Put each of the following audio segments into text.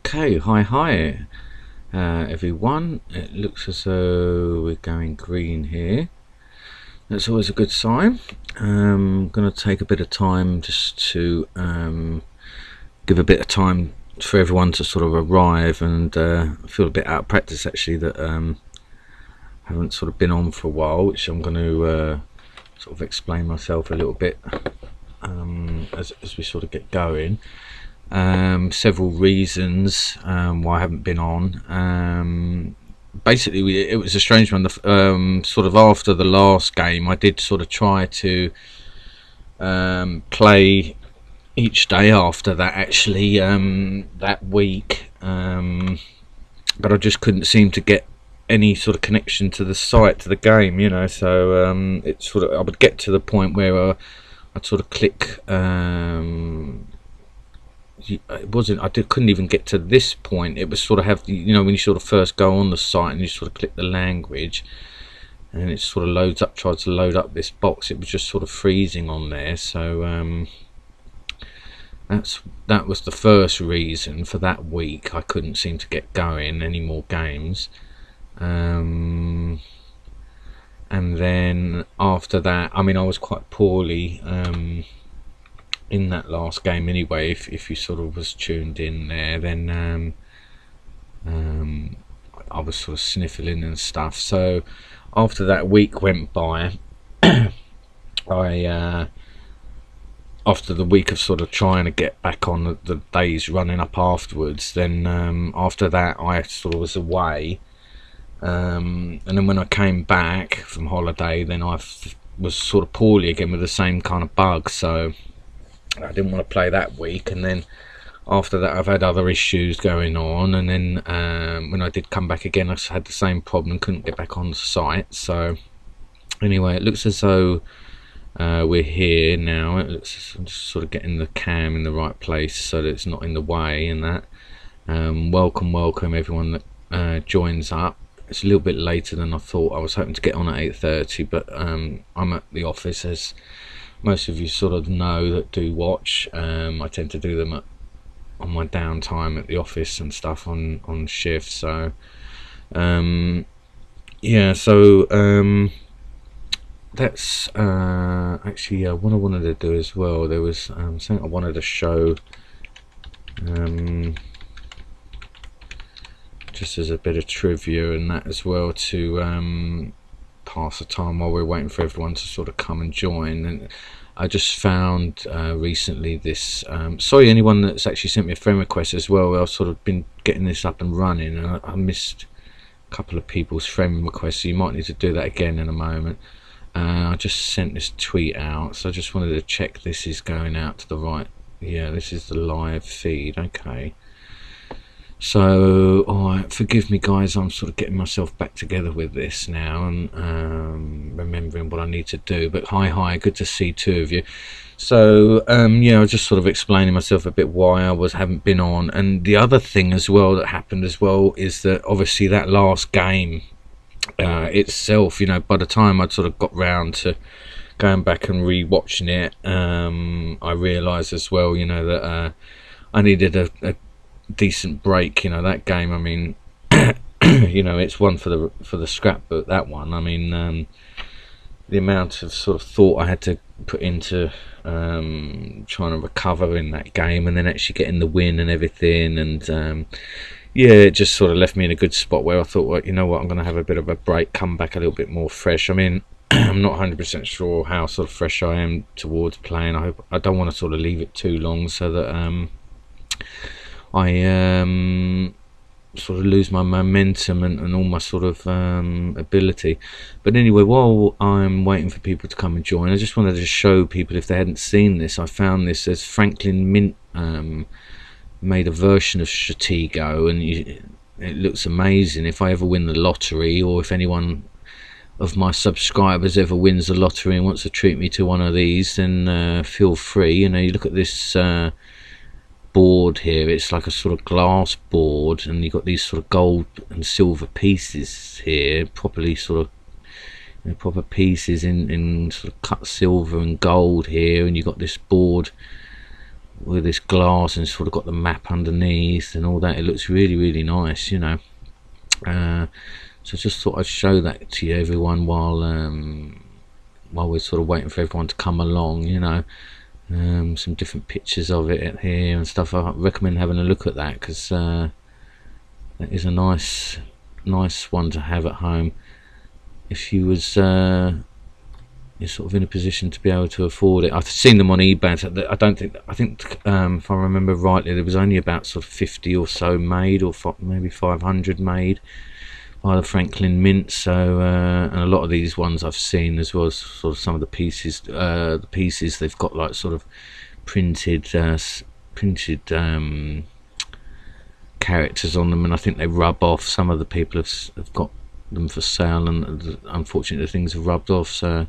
Okay, hi everyone. It looks as though we're going green here. That's always a good sign. I'm going to take a bit of time just to give a bit of time for everyone to sort of arrive, and I feel a bit out of practice actually that I haven't sort of been on for a while, which I'm going to sort of explain myself a little bit as we sort of get going. Several reasons why I haven't been on. Basically, it was a strange one. Sort of after the last game, I did sort of try to play each day after that, actually, that week, but I just couldn't seem to get any sort of connection to the site, to the game, you know. So it sort of, I would get to the point where I'd sort of click. Couldn't even get to this point. It was sort of have, you know, when you sort of first go on the site and you sort of click the language and it sort of loads up, tries to load up this box, it was just sort of freezing on there. So that was the first reason for that week. I couldn't seem to get going any more games, and then after that, I mean, I was quite poorly in that last game anyway. If you sort of was tuned in there, then I was sort of sniffling and stuff. So after that week went by, after the week of sort of trying to get back on the days running up afterwards, then after that I sort of was away, and then when I came back from holiday, then I was sort of poorly again with the same kind of bug, so I didn't want to play that week. And then after that I've had other issues going on, and then when I did come back again, I had the same problem, couldn't get back on the site. So anyway, it looks as though we're here now. It looks, I'm just sort of getting the cam in the right place so that it's not in the way and that. Welcome everyone that joins up. It's a little bit later than I thought. I was hoping to get on at 8:30, but I'm at the office, as most of you sort of know that do watch. I tend to do them on my downtime at the office and stuff on shift. So yeah, so that's actually what I wanted to do as well. There was something I wanted to show, just as a bit of trivia and that as well, to pass the time while we're waiting for everyone to sort of come and join. And I just found recently this, sorry anyone that's actually sent me a friend request as well. I've sort of been getting this up and running, and I missed a couple of people's friend requests, so you might need to do that again in a moment. I just sent this tweet out, so I just wanted to check this is going out to the right. Yeah, this is the live feed. Okay, so alright, forgive me guys, I'm sort of getting myself back together with this now and remembering what I need to do. But hi, good to see two of you. So yeah, I was just sort of explaining myself a bit why I haven't been on. And the other thing as well that happened as well is that obviously that last game itself, you know, by the time I'd sort of got round to going back and re-watching it, I realised as well, you know, that I needed a decent break. You know, that game, I mean, you know, it's one for the scrapbook, that one. I mean, the amount of sort of thought I had to put into trying to recover in that game, and then actually getting the win and everything, and yeah, it just sort of left me in a good spot where I thought, well, you know what, I'm going to have a bit of a break, come back a little bit more fresh. I mean, I'm not 100% sure how sort of fresh I am towards playing. I don't want to sort of leave it too long so that I sort of lose my momentum and all my sort of ability. But anyway, while I'm waiting for people to come and join, I just wanted to show people, if they hadn't seen this, I found this as Franklin Mint made a version of Stratego, and it looks amazing. If I ever win the lottery, or if anyone of my subscribers ever wins the lottery and wants to treat me to one of these, then feel free. You know, you look at this board here, it's like a sort of glass board, and you've got these sort of gold and silver pieces here, properly sort of, you know, proper pieces in sort of cut silver and gold here, and you've got this board with this glass, and sort of got the map underneath and all that. It looks really, really nice, you know. So I just thought I'd show that to you, everyone, while we're sort of waiting for everyone to come along, you know. Some different pictures of it here and stuff. I recommend having a look at that, because that is a nice one to have at home if you was you're sort of in a position to be able to afford it. I've seen them on eBay. I think if I remember rightly, there was only about sort of 50 or so made, or maybe 500 made by the Franklin Mint. So and a lot of these ones I've seen as well, sort of some of the pieces they've got like sort of printed characters on them, and I think they rub off. Some of the people have got them for sale, and unfortunately things have rubbed off. So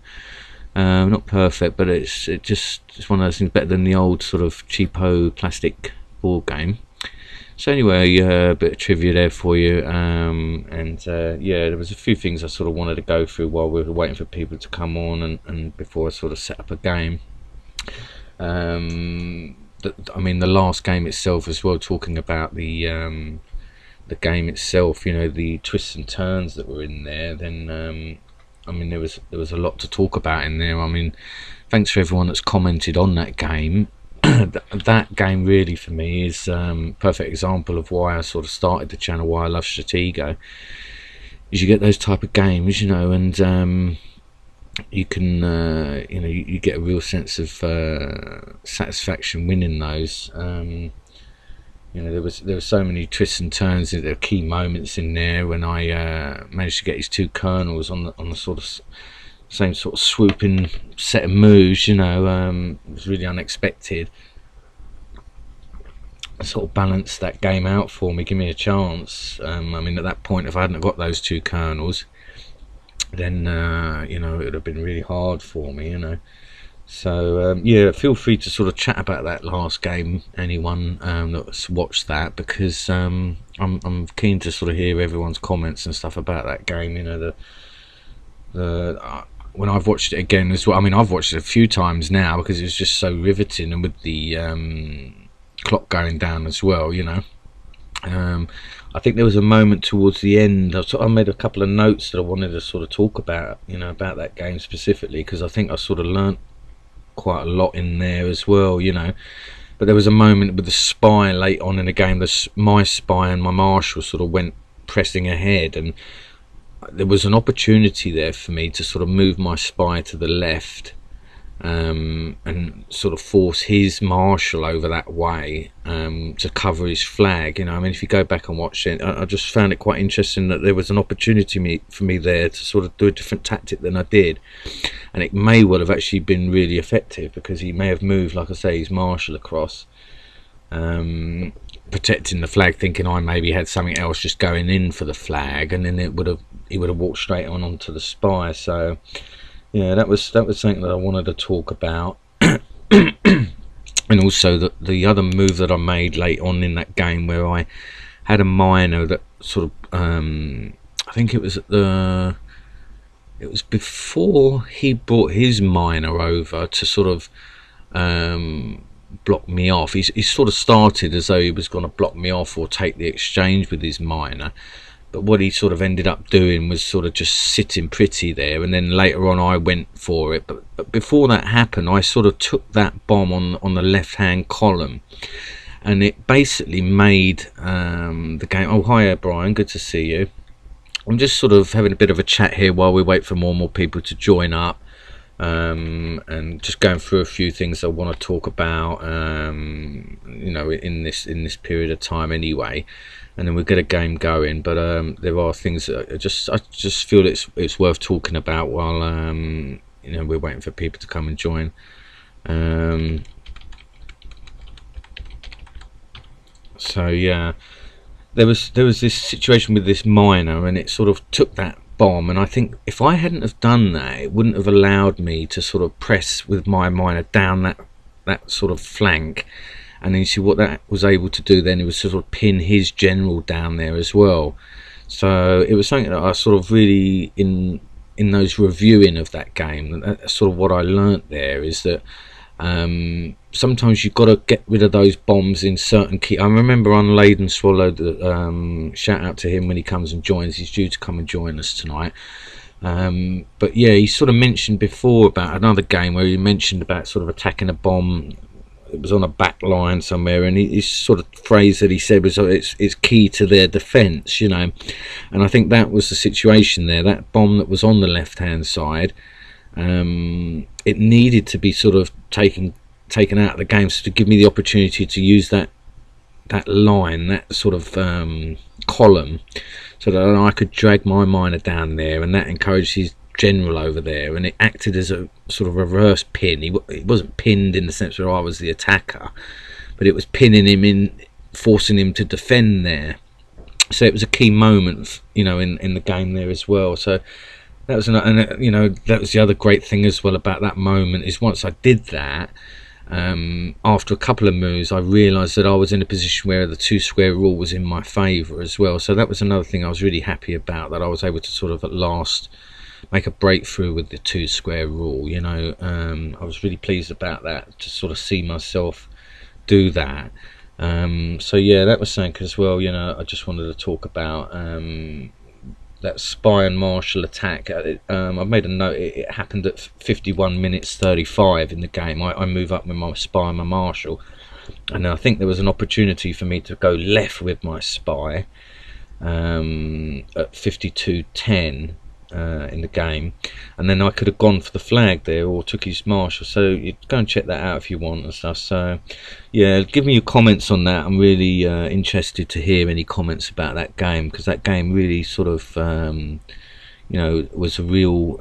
not perfect, but it's one of those things, better than the old sort of cheapo plastic board game. So anyway, a bit of trivia there for you, and yeah, there was a few things I sort of wanted to go through while we were waiting for people to come on, and before I sort of set up a game. I mean, the last game itself as well, talking about the game itself, you know, the twists and turns that were in there, then I mean, there was a lot to talk about in there. I mean, thanks for everyone that's commented on that game. That game really for me is perfect example of why I sort of started the channel, why I love Stratego, is you get those type of games, you know, and you can you know, you get a real sense of satisfaction winning those. You know, there were so many twists and turns. There were key moments in there when I managed to get his 2 colonels on the sort of same sort of swooping set of moves, you know. It was really unexpected. Sort of balanced that game out for me, give me a chance. I mean, at that point, if I hadn't got those 2 colonels, then you know, it would have been really hard for me, you know. So yeah, feel free to sort of chat about that last game, anyone that's watched that, because I'm keen to sort of hear everyone's comments and stuff about that game. You know, when I've watched it again as well, I mean, I've watched it a few times now because it was just so riveting, and with the clock going down as well, you know. I think there was a moment towards the end, I made a couple of notes that I wanted to sort of talk about, you know, about that game specifically, because I think I sort of learnt quite a lot in there as well, you know. But there was a moment with the spy late on in the game, my spy and my marshal sort of went pressing ahead, and there was an opportunity there for me to sort of move my spy to the left, and sort of force his marshal over that way, to cover his flag, you know. I mean, if you go back and watch it, I just found it quite interesting that there was an opportunity for me there to sort of do a different tactic than I did, and it may well have actually been really effective, because he may have moved, like I say, his marshal across, protecting the flag, thinking I maybe had something else just going in for the flag, and then he would have walked straight onto the spy. So yeah, that was something that I wanted to talk about. And also the other move that I made late on in that game, where I had a miner that sort of I think it was before he brought his miner over to sort of block me off. He sort of started as though he was going to block me off or take the exchange with his miner, but what he sort of ended up doing was sort of just sitting pretty there, and then later on I went for it. But before that happened, I sort of took that bomb on the left hand column, and it basically made the game. Oh, hiya Brian, good to see you. I'm just sort of having a bit of a chat here while we wait for more and more people to join up, and just going through a few things I want to talk about, you know, in this period of time anyway, and then we'll get a game going. But there are things that I just feel it's worth talking about while you know, we're waiting for people to come and join. So yeah, there was this situation with this miner, and it sort of took that bomb, and I think if I hadn't have done that, it wouldn't have allowed me to sort of press with my miner down that sort of flank. And then you see what that was able to do then, it was sort of pin his general down there as well. So it was something that I sort of really, in those reviewing of that game, that's sort of what I learnt there, is that Sometimes you've got to get rid of those bombs in certain key. I remember on Laden Swallowed, shout out to him when he comes and joins. He's due to come and join us tonight. But yeah, he sort of mentioned before about another game where he mentioned about sort of attacking a bomb. It was on a back line somewhere, and his sort of phrase that he said was, it's key to their defence, you know. And I think that was the situation there. That bomb that was on the left hand side, it needed to be sort of taken out of the game, so to give me the opportunity to use that line, that sort of column, so that I could drag my miner down there, and that encouraged his general over there, and it acted as a sort of reverse pin. He wasn't pinned in the sense where I was the attacker, but it was pinning him in, forcing him to defend there. So it was a key moment, you know, in the game there as well. So that was you know, that was the other great thing as well about that moment, is once I did that, after a couple of moves, I realised that I was in a position where the 2 square rule was in my favour as well. So that was another thing I was really happy about, that I was able to sort of at last make a breakthrough with the 2 square rule, you know. I was really pleased about that, to sort of see myself do that. So yeah, that was something as well, you know. I just wanted to talk about that spy and marshal attack. I've made a note, it happened at 51 minutes 35 in the game. I move up with my spy and my marshal, and I think there was an opportunity for me to go left with my spy at 52:10 in the game, and then I could have gone for the flag there, or took his marshal. So you go and check that out if you want and stuff. So yeah, give me your comments on that. I'm really interested to hear any comments about that game, because that game really sort of you know, was a real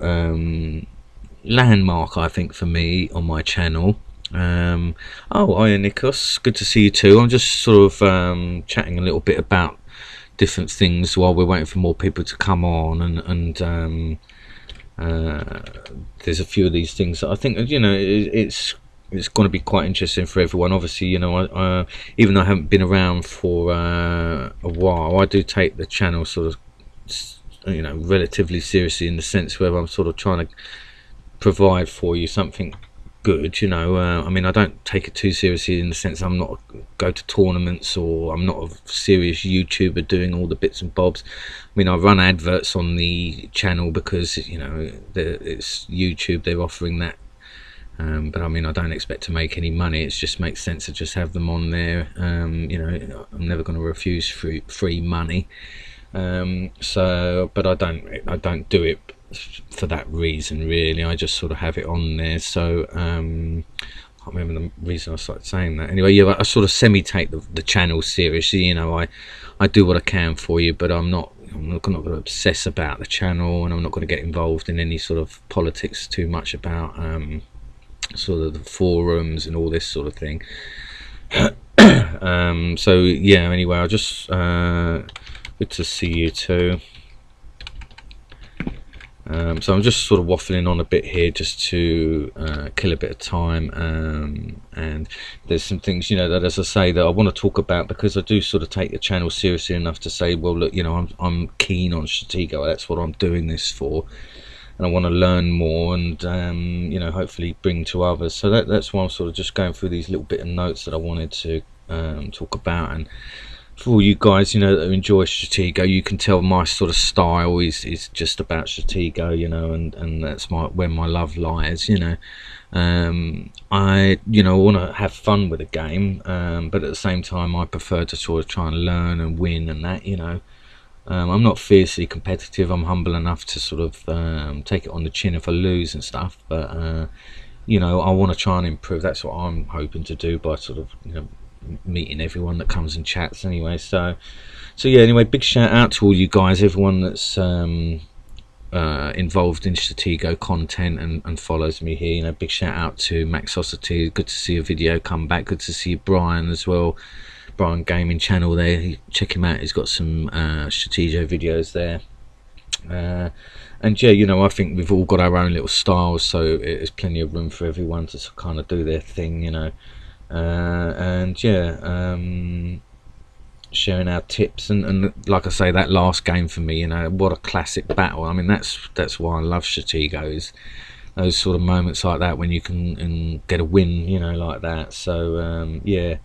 landmark, I think, for me on my channel. Oh, hiya Nikos, good to see you too. I'm just sort of chatting a little bit about different things while we're waiting for more people to come on, and there's a few of these things that I think, you know, it's going to be quite interesting for everyone. Obviously, you know, even though I haven't been around for a while, I do take the channel sort of, you know, relatively seriously, in the sense where I'm sort of trying to provide for you something good, you know. I mean, I don't take it too seriously in the sense I'm not go to tournaments, or I'm not a serious YouTuber doing all the bits and bobs. I mean, I run adverts on the channel because, you know, it's YouTube, they're offering that, but I mean, I don't expect to make any money. It just makes sense to just have them on there. You know, I'm never going to refuse free money. So, but I don't do it for that reason, really. I just sort of have it on there. So I can't remember the reason I started saying that. Anyway, yeah, I sort of semi-take the channel seriously. You know, I do what I can for you, but I'm not going to obsess about the channel, and I'm not going to get involved in any sort of politics too much about sort of the forums and all this sort of thing. So yeah, anyway, I just good to see you too. So I'm just sort of waffling on a bit here, just to kill a bit of time, and there's some things, you know, that, as I say, that I want to talk about, because I do sort of take the channel seriously enough to say, well, look, you know, I'm keen on Stratego. That's what I'm doing this for, and I want to learn more, and you know, hopefully bring to others. So that's why I'm sort of just going through these little bit of notes that I wanted to talk about. And for all you guys, you know, that enjoy Stratego, you can tell my sort of style is just about Stratego, you know, and that's where my love lies, you know. I, you know, want to have fun with the game, but at the same time, I prefer to sort of try and learn and win and that, you know. I'm not fiercely competitive. I'm humble enough to sort of take it on the chin if I lose and stuff, but you know, I want to try and improve. That's what I'm hoping to do by sort of, you know, meeting everyone that comes and chats anyway. So yeah, anyway, big shout out to all you guys, everyone that's involved in Stratego content and follows me here. You know, big shout out to Maxosity, good to see a video come back. Good to see Brian as well, Brian Gaming channel there. Check him out, he's got some Stratego videos there. And yeah, you know, I think we've all got our own little styles, so there's plenty of room for everyone to kind of do their thing, you know. And yeah, sharing our tips, and like I say, that last game for me, you know, what a classic battle. I mean, that's why I love Stratego, is those sort of moments like that when you can get a win, you know, like that. So yeah.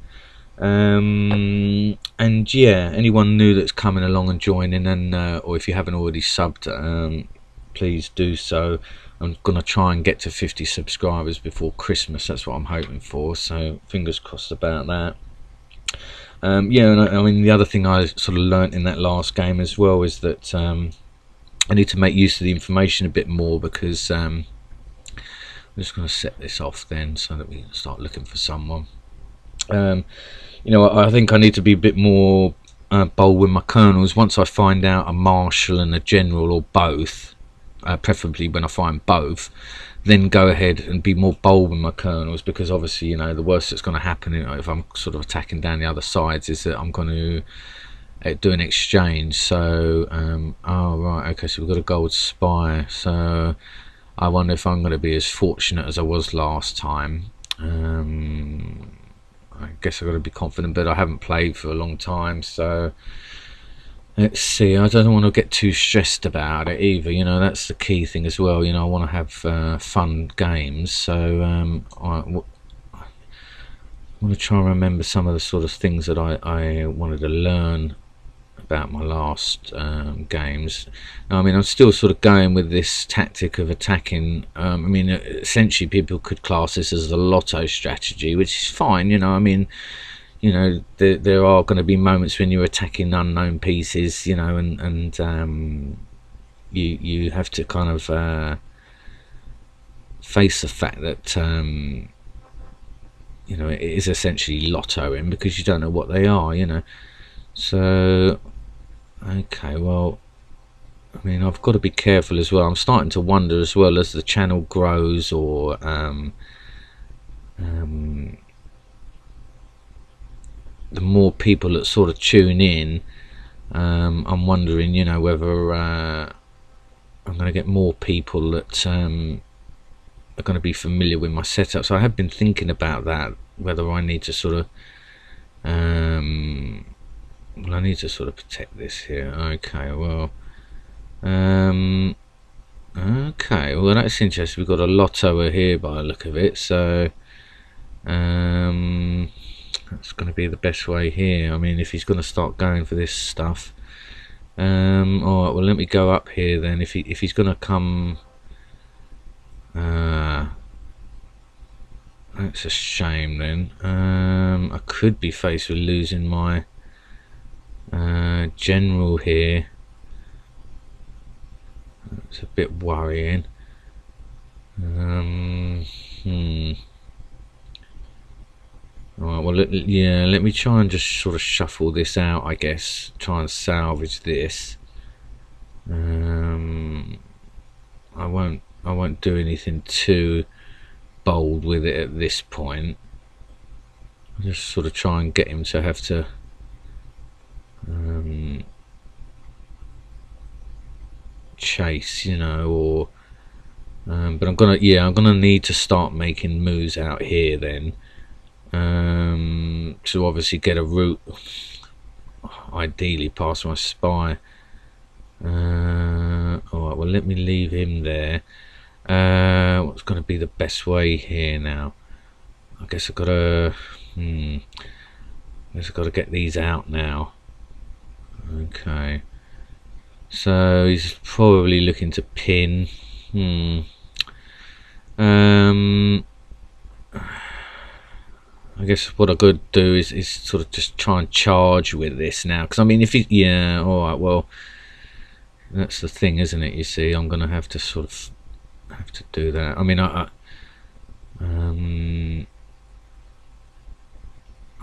And yeah, anyone new that's coming along and joining, and or if you haven't already subbed, please do so. I'm gonna try and get to 50 subscribers before Christmas. That's what I'm hoping for, so fingers crossed about that. Yeah, and I mean, the other thing I sort of learnt in that last game as well is that I need to make use of the information a bit more, because I'm just going to set this off then so that we can start looking for someone. You know, I think I need to be a bit more bold with my colonels. Once I find out a marshal and a general, or both, preferably when I find both, then go ahead and be more bold with my colonels, because obviously, you know, the worst that's going to happen, you know, if I'm sort of attacking down the other sides, is that I'm going to do an exchange. So oh right, okay, so we've got a gold spy, so I wonder if I'm going to be as fortunate as I was last time. I guess I've got to be confident, but I haven't played for a long time, so let's see. I don't want to get too stressed about it either, you know, that's the key thing as well. You know, I want to have fun games, so I want to try and remember some of the sort of things that I wanted to learn about my last games. Now, I mean, I'm still sort of going with this tactic of attacking. I mean, essentially people could class this as a lotto strategy, which is fine, you know. I mean, you know, there are going to be moments when you're attacking unknown pieces, you know, and you have to kind of face the fact that you know, it is essentially lottoing, because you don't know what they are, you know. So okay, well, I mean, I've got to be careful as well. I'm starting to wonder as well, as the channel grows, or the more people that sort of tune in, I'm wondering, you know, whether I'm going to get more people that are going to be familiar with my setup. So I have been thinking about that, whether I need to sort of well, I need to sort of protect this here. Okay, well, okay, well, that's interesting. We've got a lottoer here by the look of it, so that's going to be the best way here. I mean, if he's going to start going for this stuff, all right, well, let me go up here then. If he's going to come, that's a shame then. I could be faced with losing my general here. It's a bit worrying. Alright, well, yeah, let me try and just sort of shuffle this out, I guess. Try and salvage this. I won't do anything too bold with it at this point. I'll just sort of try and get him to have to chase, you know, or but I'm gonna need to start making moves out here then, to obviously get a route, ideally past my spy. Alright, well, let me leave him there. What's going to be the best way here now? I guess I've got to get these out now. Okay, so he's probably looking to pin. I guess what I could do is sort of just try and charge with this now, because I mean, if he, yeah, all right, well, that's the thing, isn't it? You see, I'm gonna have to sort of do that. I mean,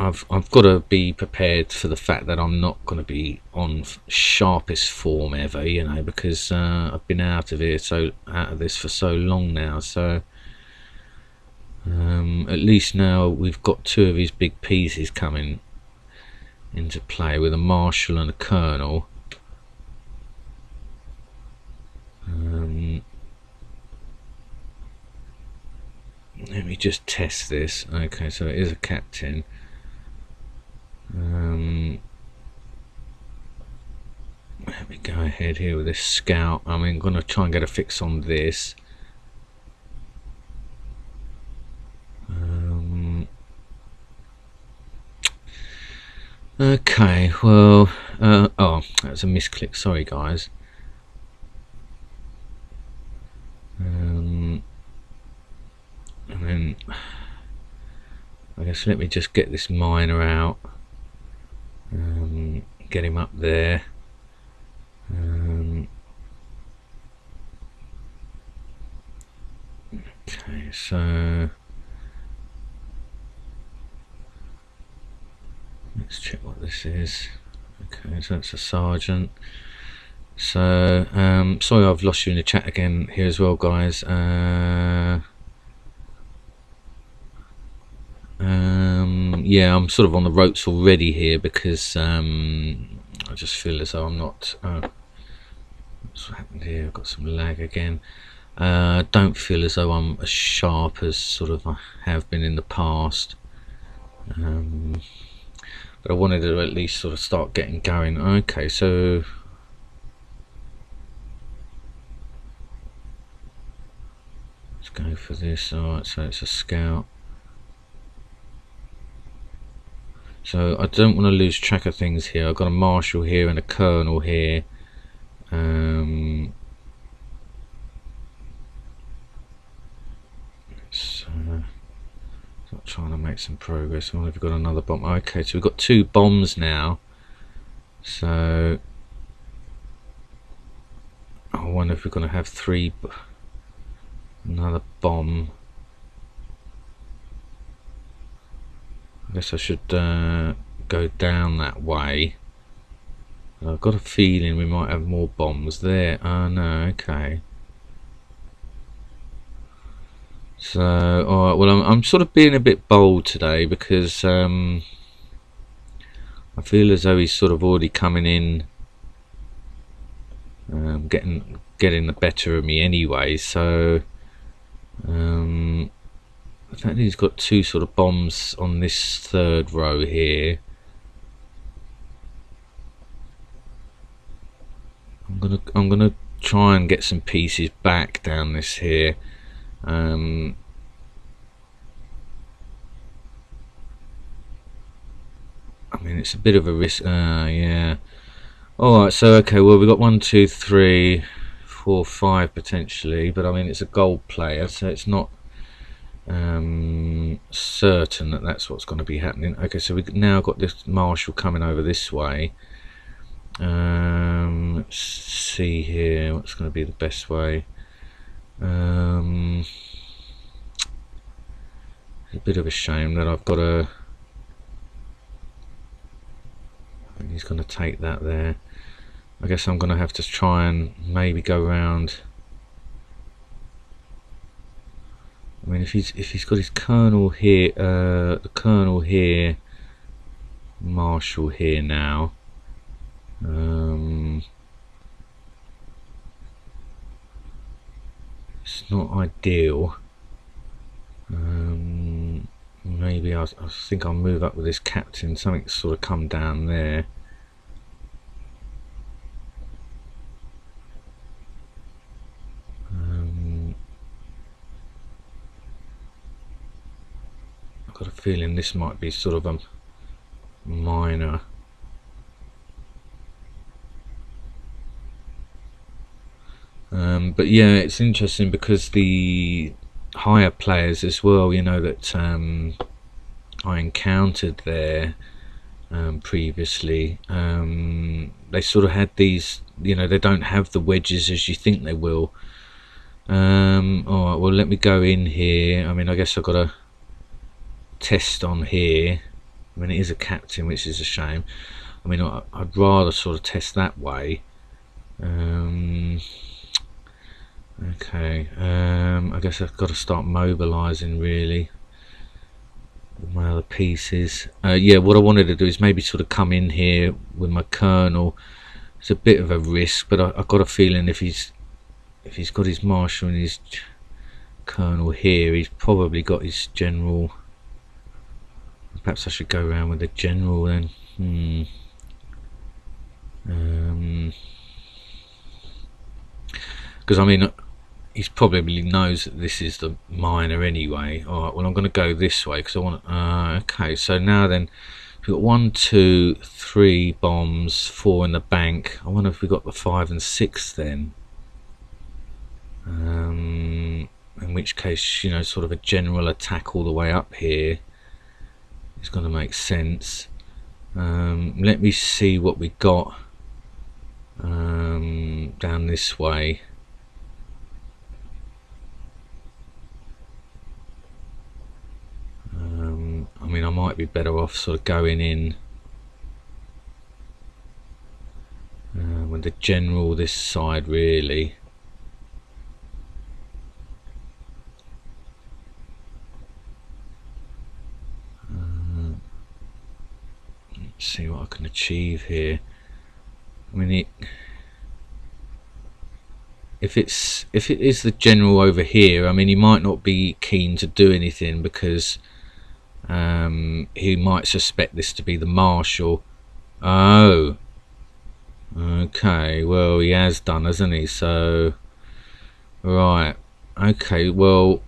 I've got to be prepared for the fact that I'm not going to be on sharpest form ever, you know, because I've been out of this for so long now. So at least now we've got two of his big pieces coming into play, with a marshal and a colonel. Let me just test this. Okay, so it is a captain. Let me go ahead here with this scout. I mean, I'm going to try and get a fix on this. Okay, well, oh, that was a misclick, sorry guys. And then I guess let me just get this miner out, get him up there. Okay, so let's check what this is. Okay, so it's a sergeant. So sorry I've lost you in the chat again here as well, guys. Yeah, I'm sort of on the ropes already here because I just feel as though I'm not. What's happened here? I've got some lag again. Don't feel as though I'm as sharp as sort of I have been in the past. But I wanted to at least sort of start getting going. Okay, so let's go for this. Alright, so it's a scout. So I don't want to lose track of things here. I've got a marshal here and a colonel here. Not trying to make some progress. I wonder if we've got another bomb. Okay, so we've got 2 bombs now. So I wonder if we're going to have 3. Another bomb. I guess I should go down that way. I've got a feeling we might have more bombs there. Oh no, okay. So, alright, well I'm sort of being a bit bold today because I feel as though he's sort of already coming in, getting the better of me anyway. So the fact that he's got 2 sort of bombs on this 3rd row here, I'm gonna try and get some pieces back down this here. I mean, it's a bit of a risk. Yeah. Alright, so okay, well we've got 1, 2, 3, 4, 5 potentially, but I mean it's a gold player, so it's not certain that that's what's going to be happening. Okay, so we've now got this marshal coming over this way. Let's see here what's going to be the best way. It's a bit of a shame that I've got a. He's going to take that there. I guess I'm going to have to try and maybe go around. I mean, if he's got his colonel here, the colonel here, marshal here now. It's not ideal. Maybe I think I'll move up with this captain. Something's sort of come down there. I've got a feeling this might be sort of a minor. But yeah, it's interesting because the higher players as well, you know, that I encountered there previously, they sort of had these, you know, they don't have the wedges as you think they will. Alright, well let me go in here. I mean, I guess I've got a test on here. I mean, it is a captain, which is a shame. I mean, I'd rather sort of test that way. Okay, I guess I've got to start mobilising really with my other pieces. Yeah, what I wanted to do is maybe sort of come in here with my colonel. It's a bit of a risk, but I've got a feeling if he's got his marshal and his colonel here, he's probably got his general. Perhaps I should go around with the general then. Because I mean, he probably knows that this is the minor anyway. Alright, well I'm going to go this way because I want. Okay, so now then, We've got 1, 2, 3 bombs, 4 in the bank. I wonder if we got the 5 and 6 then. In which case, you know, sort of a general attack all the way up here is going to make sense. Let me see what we got down this way. I mean, I might be better off sort of going in with the general this side, really. Let's see what I can achieve here. I mean, if it is the general over here, I mean, he might not be keen to do anything because he might suspect this to be the marshal. Oh, okay, well, he has done, hasn't he? So, right, okay, well,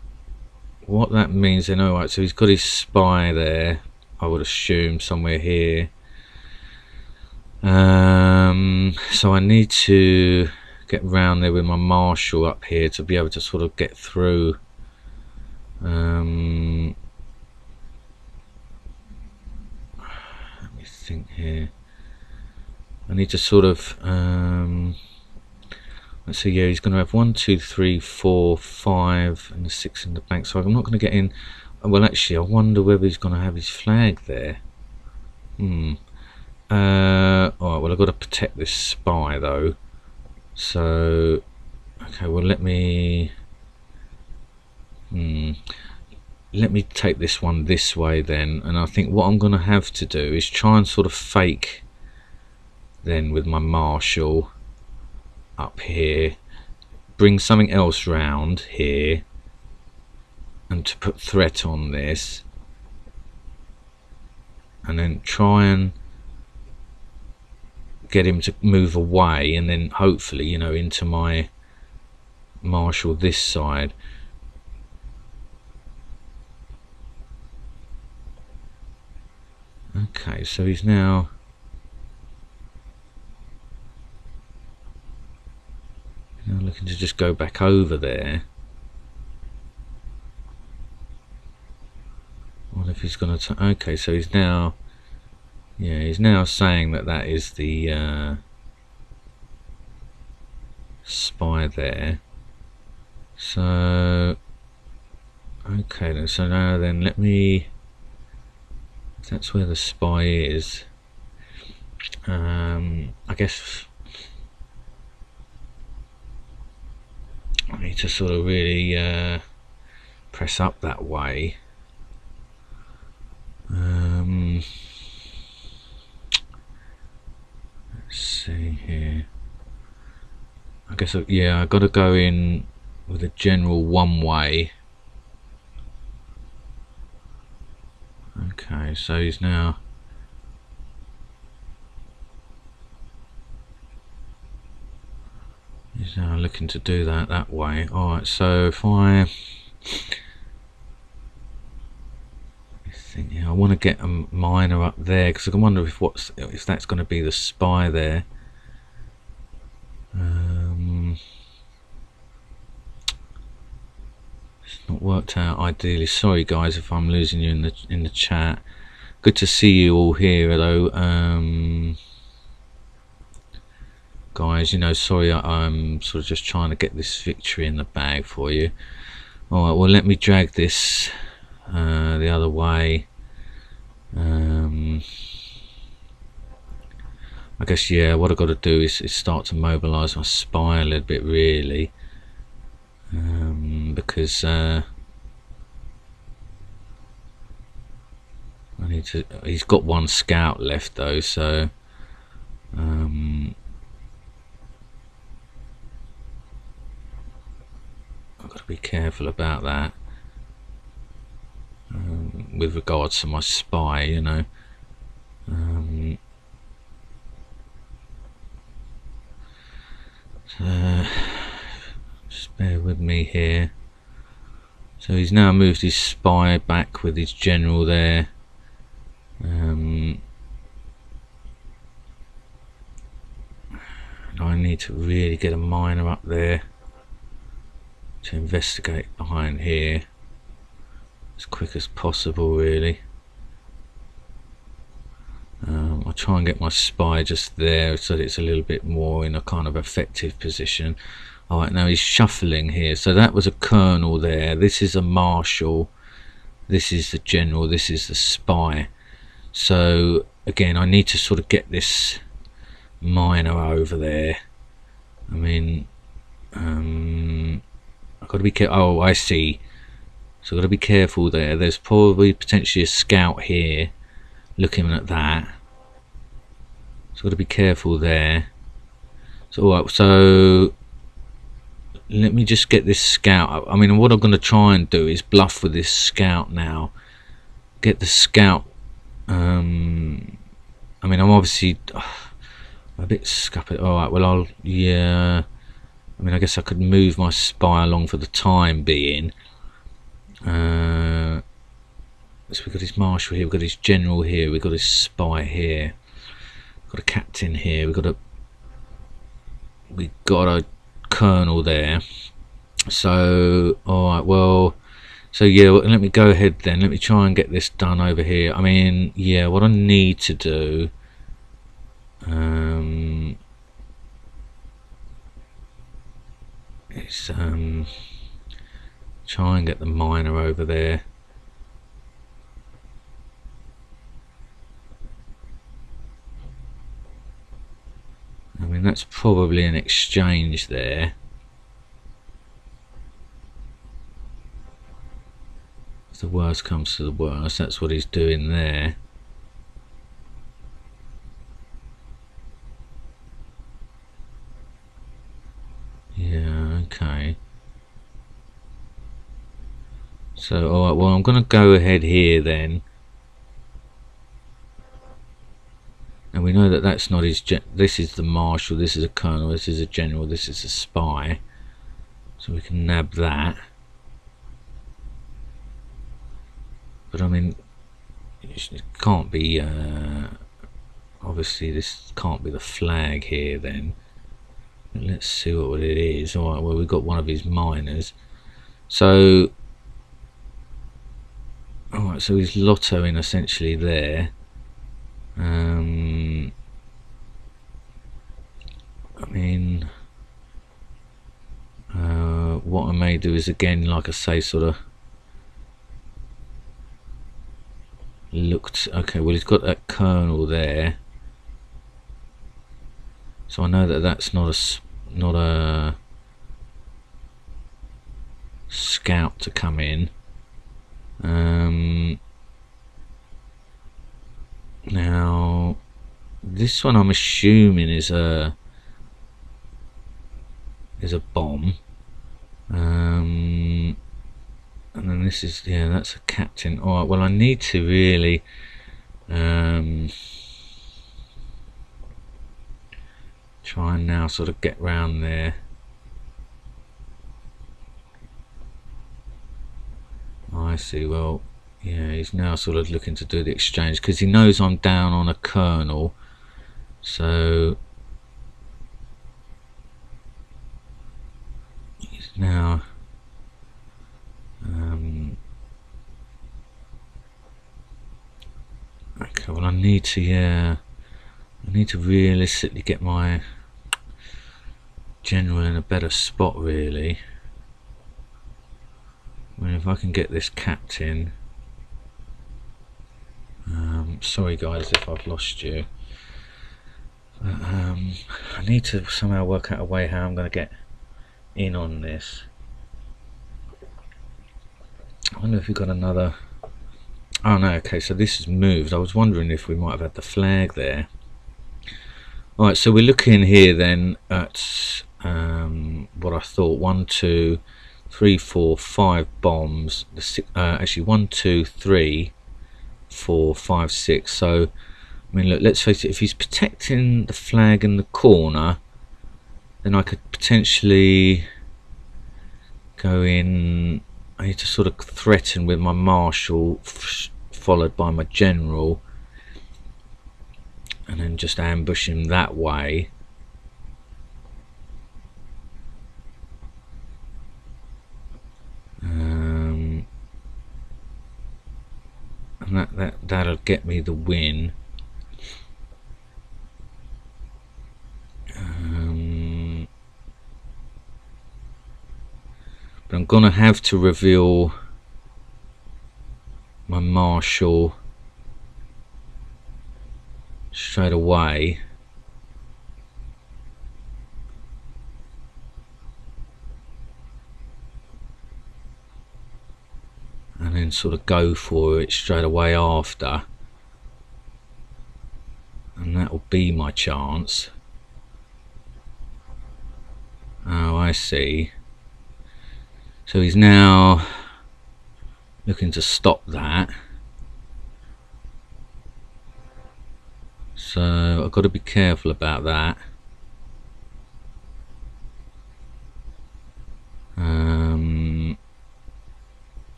what that means then, alright, so he's got his spy there, I would assume, somewhere here. So I need to get round there with my marshal up here to be able to sort of get through. Let me think here. I need to sort of let's see. Yeah, he's going to have 1, 2, 3, 4, 5 and the 6 in the bank, so I'm not going to get in. Well, actually, I wonder whether he's going to have his flag there. Alright, well, I've got to protect this spy though. So, okay, well, let me take this one this way then, and I think what I'm going to have to do is try and sort of fake then with my marshal up here, bring something else round here, and to put threat on this, and then try and get him to move away, and then hopefully, you know, into my marshal this side. Okay, so he's now looking to just go back over there. What if he's going to? Okay, so he's now, yeah, he's now saying that that is the spy there. So, okay then. So now then, let me. That's where the spy is. I guess I need to sort of really press up that way. Let's see here. I guess, yeah, I've got to go in with a general one way. Okay, so he's now looking to do that way. Alright, so if I think, yeah, I want to get a miner up there, because I wonder if that's going to be the spy there. It's not worked out ideally. Sorry guys if I'm losing you in the chat. Good to see you all here though. Guys, you know, sorry, I'm sort of just trying to get this victory in the bag for you. Alright, well, let me drag this the other way. I guess, yeah, what I've got to do is start to mobilise my spy a little bit, really, because I need to. He's got one scout left though, so I've got to be careful about that with regards to my spy, you know. Just bear with me here. So he's now moved his spy back with his general there. And I need to really get a miner up there to investigate behind here as quick as possible, really. I'll try and get my spy just there so that it's a little bit more in a kind of effective position. Alright, now he's shuffling here. So that was a colonel there. This is a marshal. This is the general. This is the spy. So again, I need to sort of get this miner over there. I mean, I've got to be careful. Oh, I see. So I've got to be careful there. There's probably potentially a scout here looking at that. So I've got to be careful there. So alright, so let me just get this scout up. I mean, what I'm going to try and do is bluff with this scout now. Get the scout. I mean, I'm obviously a bit scuppered. Alright, well, yeah. I mean, I guess I could move my spy along for the time being. So we've got his marshal here, we've got his general here, we've got his spy here, we've got a captain here, we've got a colonel there. So alright, well, so yeah, well, let me go ahead then, let me try and get this done over here. I mean, yeah, what I need to do is try and get the miner over there. I mean, that's probably an exchange there. If the worst comes to the worst, that's what he's doing there. Yeah, okay. So, alright, well, I'm going to go ahead here then. And we know that that's not his. This is the marshal, this is a colonel, this is a general, this is a spy. So we can nab that. But I mean, it can't be. Obviously, this can't be the flag here then. But let's see what it is. Alright, well, we've got one of his miners. So. Alright, so he's lottoing essentially there. I mean, what I may do is, again, like I say, sort of looked. Okay, well, he's got that colonel there, so I know that that's not a scout to come in. Now this one I'm assuming is a bomb, and then this is, yeah, that's a captain. Alright, well, I need to really try and now sort of get round there. I see. Well, yeah, he's now sort of looking to do the exchange because he knows I'm down on a colonel. So he's now okay, well, I need to, yeah, I need to realistically get my general in a better spot, really. I mean, if I can get this captain. Sorry guys if I've lost you. But, I need to somehow work out a way how I'm going to get in on this. I wonder if we've got another. Oh no, okay, so this has moved. I was wondering if we might have had the flag there. Alright, so we're looking here then at what I thought, 1, 2, 3, 4, 5 bombs. Actually 1, 2, 3, 4, 5, 6. So I mean, look, let's face it, if he's protecting the flag in the corner, then I could potentially go in. I need to sort of threaten with my marshal, followed by my general, and then just ambush him that way. that'll get me the win. But I'm gonna have to reveal my marshal straight away. And then sort of go for it straight away after. And that will be my chance. Oh, I see. So he's now looking to stop that. So I've got to be careful about that.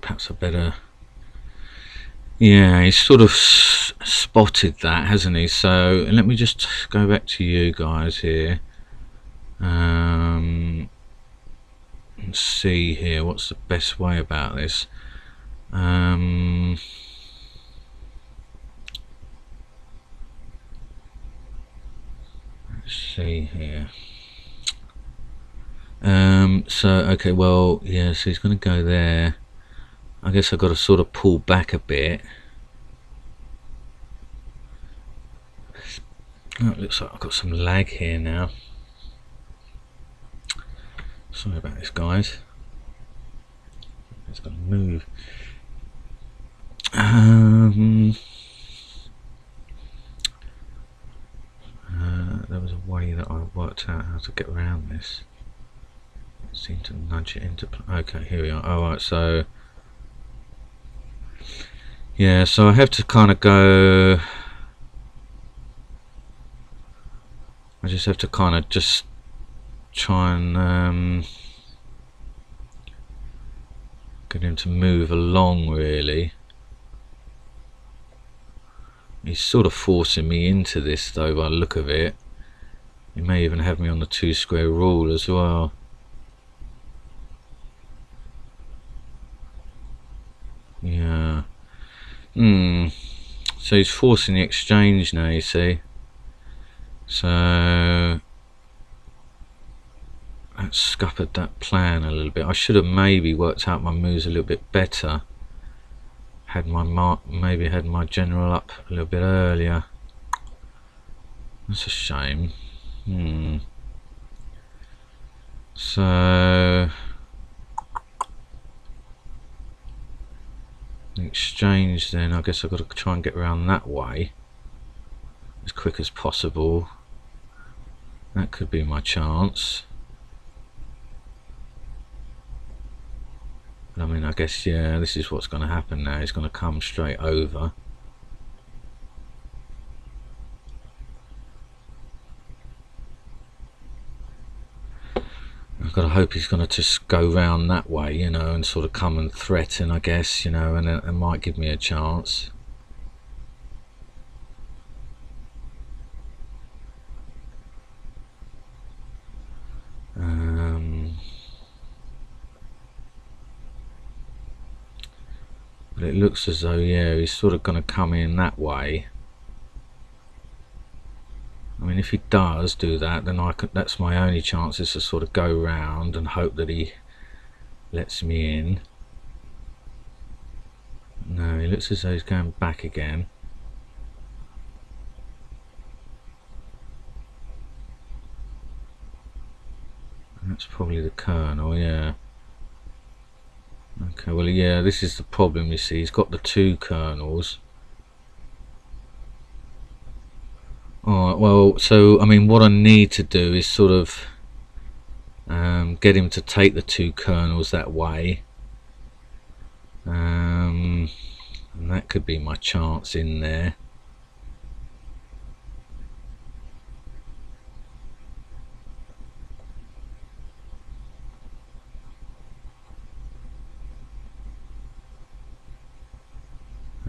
Perhaps I better... Yeah, he's sort of spotted that, hasn't he? So let me just go back to you guys here. Let's see here, what's the best way about this? Let's see here. So okay, well, yeah, so he's going to go there. I guess I've got to sort of pull back a bit. Oh, it looks like I've got some lag here now. Sorry about this, guys. It's got to move. There was a way that I worked out how to get around this. It seemed to nudge it into play. Okay, here we are. Alright, so... Yeah, so I have to kind of go... I just have to kind of just try and get him to move along, really. He's sort of forcing me into this, though, by the look of it. He may even have me on the 2 square rule as well. Yeah. So he's forcing the exchange now, you see. So that scuppered that plan a little bit. I should have maybe worked out my moves a little bit better. Had my maybe had my general up a little bit earlier. That's a shame. So the exchange, then I guess I've got to try and get around that way as quick as possible. That could be my chance. But I mean, I guess, yeah, this is what's going to happen now. He's going to come straight over. I've got to hope he's going to just go round that way, you know, and sort of come and threaten, I guess, you know, and it might give me a chance. But it looks as though, yeah, he's sort of going to come in that way. I mean, if he does do that, then that's my only chance, is to sort of go round and hope that he lets me in. No, he looks as though he's going back again. That's probably the colonel, yeah. Okay, well, yeah, this is the problem, you see. He's got the 2 colonels. Alright, well, so, I mean, what I need to do is sort of get him to take the 2 colonels that way. And that could be my chance in there.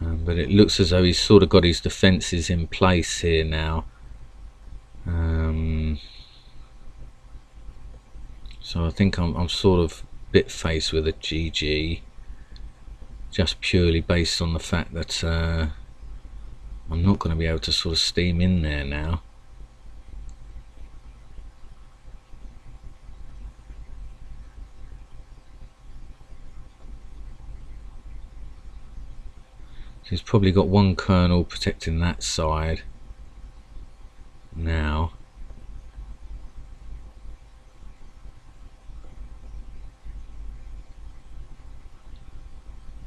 But it looks as though he's sort of got his defences in place here now. So I think I'm sort of bit faced with a GG. just purely based on the fact that I'm not going to be able to sort of steam in there now. So he's probably got one kernel protecting that side now.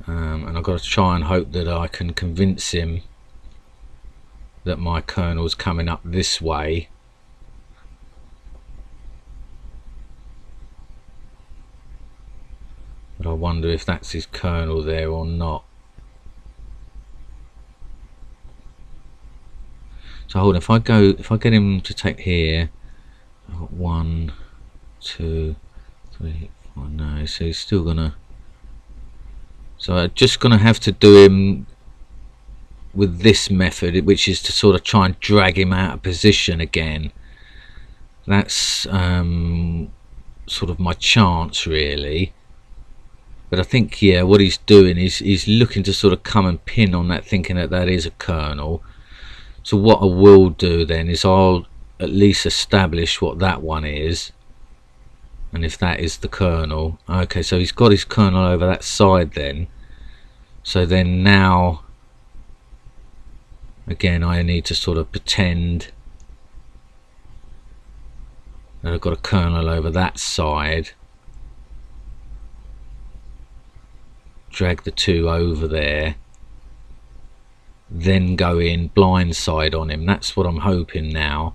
And I've got to try and hope that I can convince him that my kernel's coming up this way. But I wonder if that's his kernel there or not. So hold on, if I get him to take here, I've got 1, 2, 3, 4, no, so he's still gonna, so I'm just gonna have to do him with this method, which is to sort of try and drag him out of position again. That's sort of my chance really. But I think, yeah, what he's doing is he's looking to sort of come and pin on that, thinking that that is a kernel. So what I will do then is I'll at least establish what that one is, and if that is the kernel. Okay, so he's got his kernel over that side then. So then now again I need to sort of pretend that I've got a kernel over that side, drag the two over there, then go in blindside on him. That's what I'm hoping now.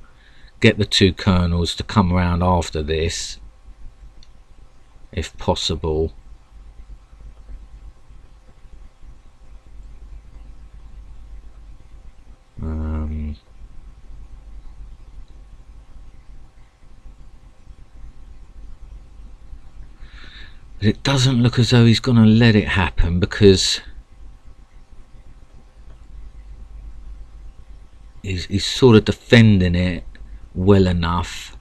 Get the two kernels to come around after this if possible. But it doesn't look as though he's going to let it happen, because he's sort of defending it well enough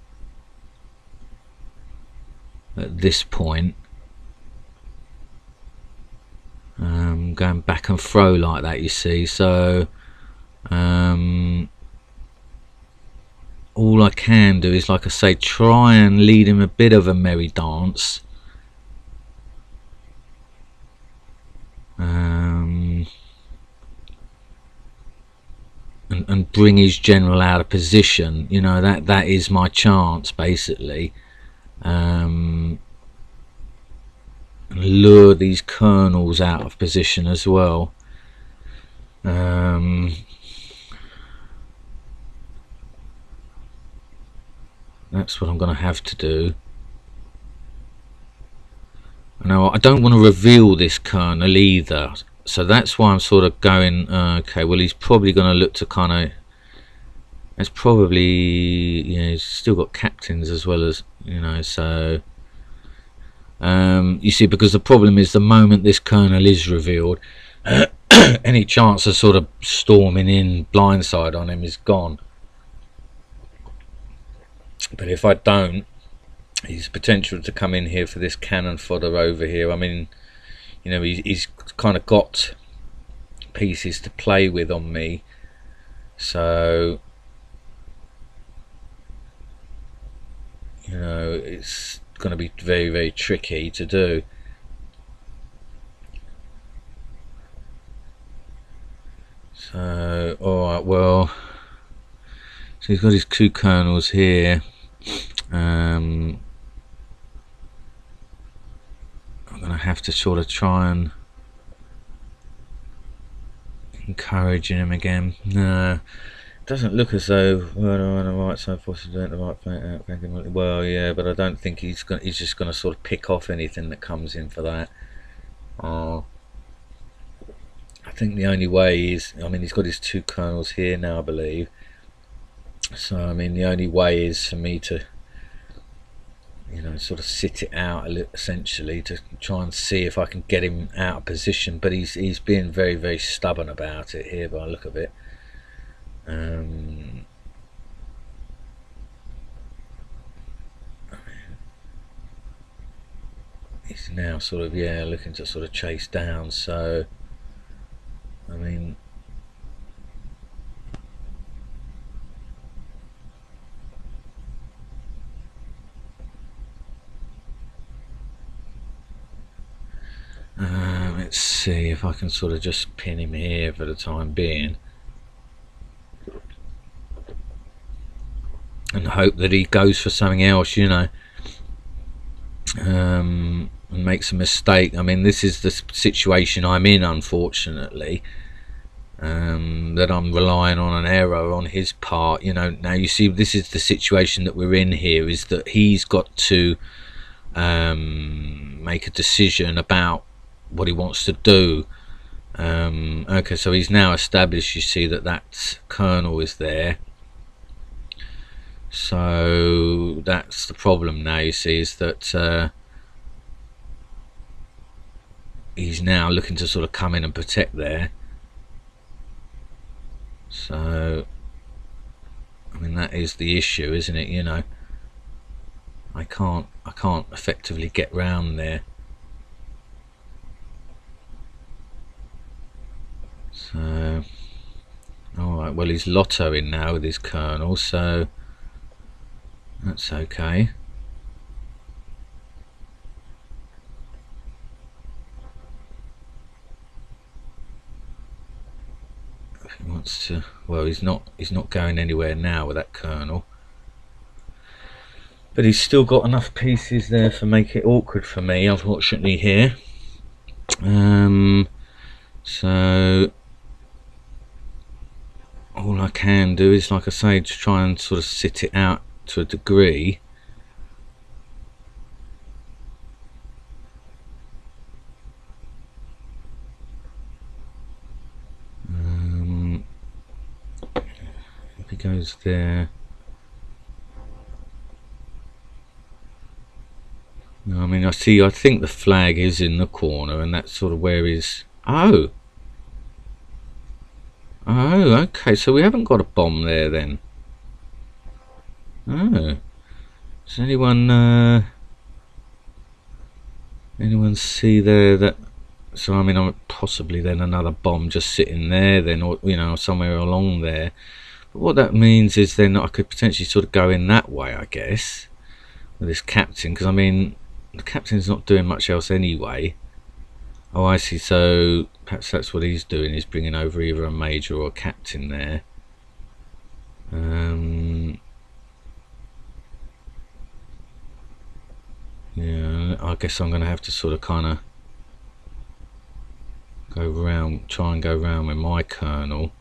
at this point. Going back and fro like that, you see. So all I can do is, like I say, try and lead him a bit of a merry dance. And bring his general out of position. You know, that is my chance basically. And lure these kernels out of position as well. That's what I'm going to have to do. Now I don't want to reveal this kernel either, so that's why I'm sort of going, okay, well he's probably going to look to kind of, it's probably, you know, he's still got captains as well as, you know, so you see, because the problem is the moment this kernel is revealed, any chance of sort of storming in blindside on him is gone. But if I don't, he's potential to come in here for this cannon fodder over here. I mean, you know, he's kind of got pieces to play with on me, so you know it's going to be very, very tricky to do. So alright, well, so he's got his two kernels here. I'm going to have to sort of try and encouraging him again. No, it doesn't look as though we're on the right side, possibly at the right flank. Well, yeah, but I don't think he's just going to sort of pick off anything that comes in for that. I think the only way is, I mean, he's got his two kernels here now, I believe. So I mean, the only way is for me to, you know, sort of sit it out a little, essentially, to try and see if I can get him out of position. But he's being very, very stubborn about it here by the look of it. he's now sort of, yeah, looking to sort of chase down. So I mean, let's see if I can sort of just pin him here for the time being and hope that he goes for something else, you know, and makes a mistake. I mean, this is the situation I'm in, unfortunately, that I'm relying on an error on his part, you know. Now you see, this is the situation that we're in here, is that he's got to make a decision about what he wants to do. Okay, so he's now established, you see, that that kernel is there. So that's the problem now, you see, is that he's now looking to sort of come in and protect there. So I mean, that is the issue, isn't it? You know, I can't effectively get round there. So alright, well, he's lottoing now with his kernel, so that's okay. If he wants to, well, he's not going anywhere now with that kernel, but he's still got enough pieces there to make it awkward for me, unfortunately, here. So all I can do is, like I say, to try and sort of sit it out to a degree. If he goes there, no, I mean, I think the flag is in the corner, and that's sort of where he's. Oh, okay, so we haven't got a bomb there then. Oh, does anyone see there that? So I mean, possibly then another bomb just sitting there then, or, you know, somewhere along there. But what that means is then I could potentially sort of go in that way, I guess, with this captain, because I mean, the captain's not doing much else anyway. Oh, I see. So perhaps that's what he's doing, is bringing over either a major or a captain there. Yeah, I guess I'm going to have to sort of kind of go round, try and go round with my kernel.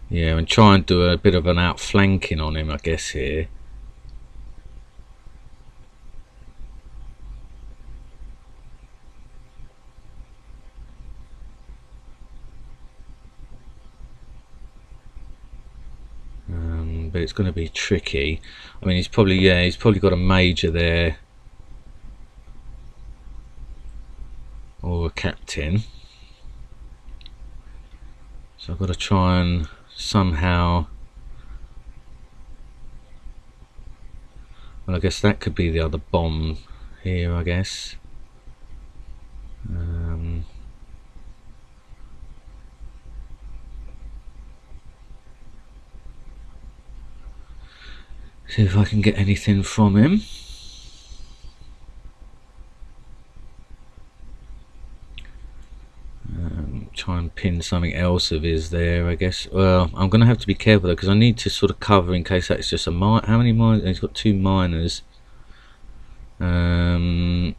Yeah, and try and do a bit of an outflanking on him, I guess, here. But it's going to be tricky. I mean, he's probably got a major there, or a captain. So I've got to try and somehow. Well, I guess that could be the other bomb here, I guess. See if I can get anything from him. Try and pin something else of his there, I guess. Well, I'm going to have to be careful though, because I need to sort of cover in case that's just a mine. How many mines? He's got 2 miners. Well,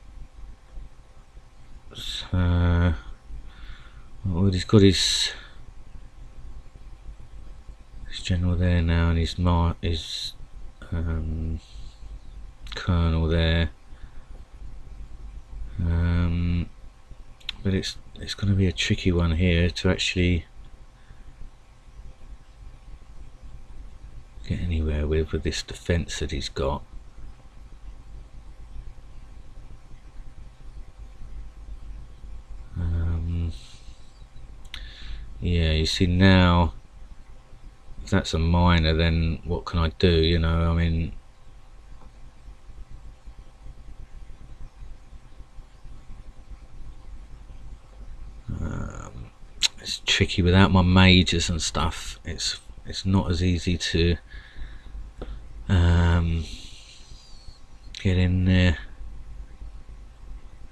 he's got his general there now, and his kernel there. But it's going to be a tricky one here to actually get anywhere with this defense that he's got. yeah, you see now, if that's a minor, then what can I do, you know? I mean, it's tricky without my majors and stuff. It's not as easy to get in there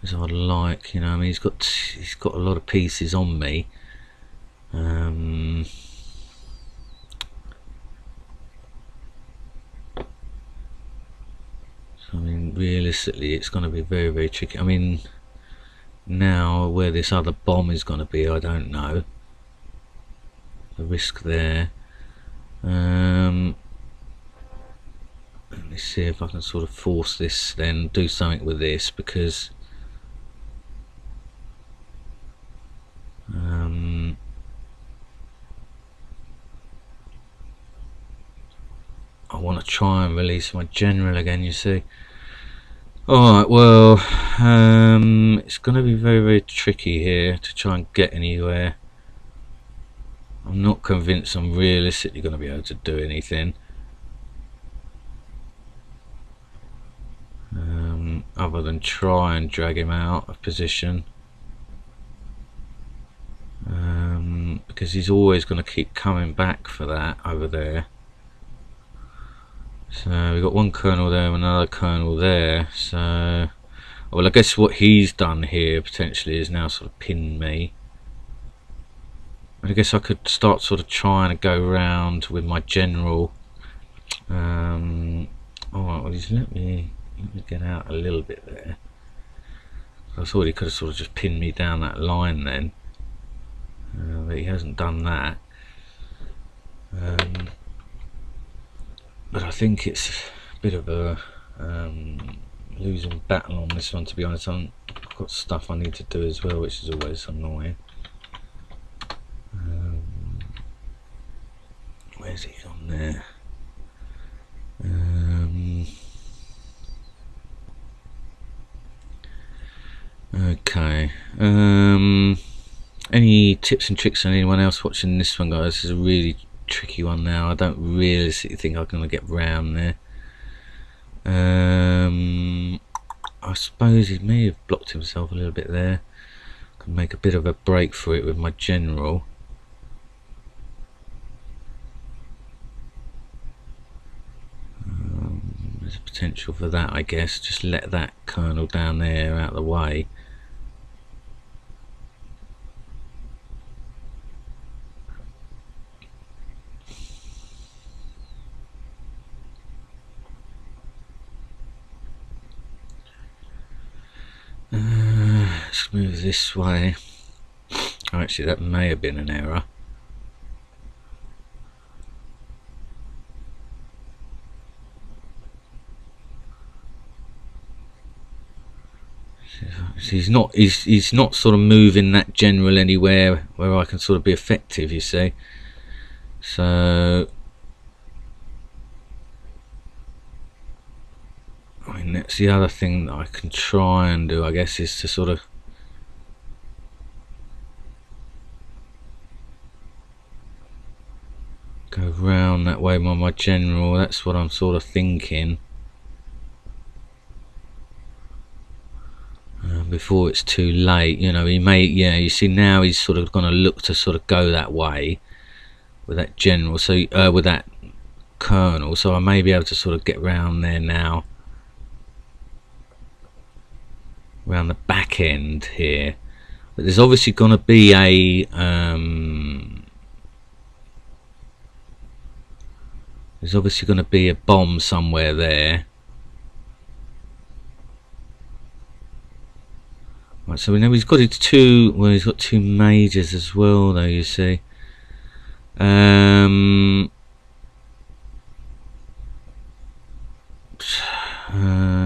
as I'd like, you know. I mean, he's got a lot of pieces on me. So I mean, realistically, it's going to be very, very tricky. I mean, now where this other bomb is going to be, I don't know. The risk there. Let me see if I can sort of force this, then do something with this, because I want to try and release my general again, you see. Alright, well, it's going to be very, very tricky here to try and get anywhere. I'm not convinced I'm realistically going to be able to do anything. Other than try and drag him out of position. Because he's always going to keep coming back for that over there. So we've got one kernel there and another kernel there. So, well, I guess what he's done here potentially is now sort of pinned me. I guess I could start sort of trying to go around with my general. Alright, well, he's let me get out a little bit there. I thought he could have sort of just pinned me down that line then. But he hasn't done that. But I think it's a bit of a losing battle on this one, to be honest. I've got stuff I need to do as well, which is always annoying. Where's he gone there? Okay. Any tips and tricks on anyone else watching this one, guys? This is a really tricky one now. I don't realistically think I'm going to get round there. I suppose he may have blocked himself a little bit there. Can make a bit of a break for it with my general. There's a potential for that, I guess. Just let that kernel down there out of the way. Let's move this way. Oh, actually, that may have been an error. He's not sort of moving that general anywhere where I can sort of be effective, you see. So I mean, that's the other thing that I can try and do, I guess, is to sort of go round that way by my general. That's what I'm sort of thinking. Before it's too late, you know. He may, yeah, you see now he's sort of going to look to sort of go that way with that general, so with that kernel, so I may be able to sort of get round there now, around the back end here. But there's obviously going to be a bomb somewhere there. Right, so we know he's got his two. Well, he's got two majors as well, though. You see,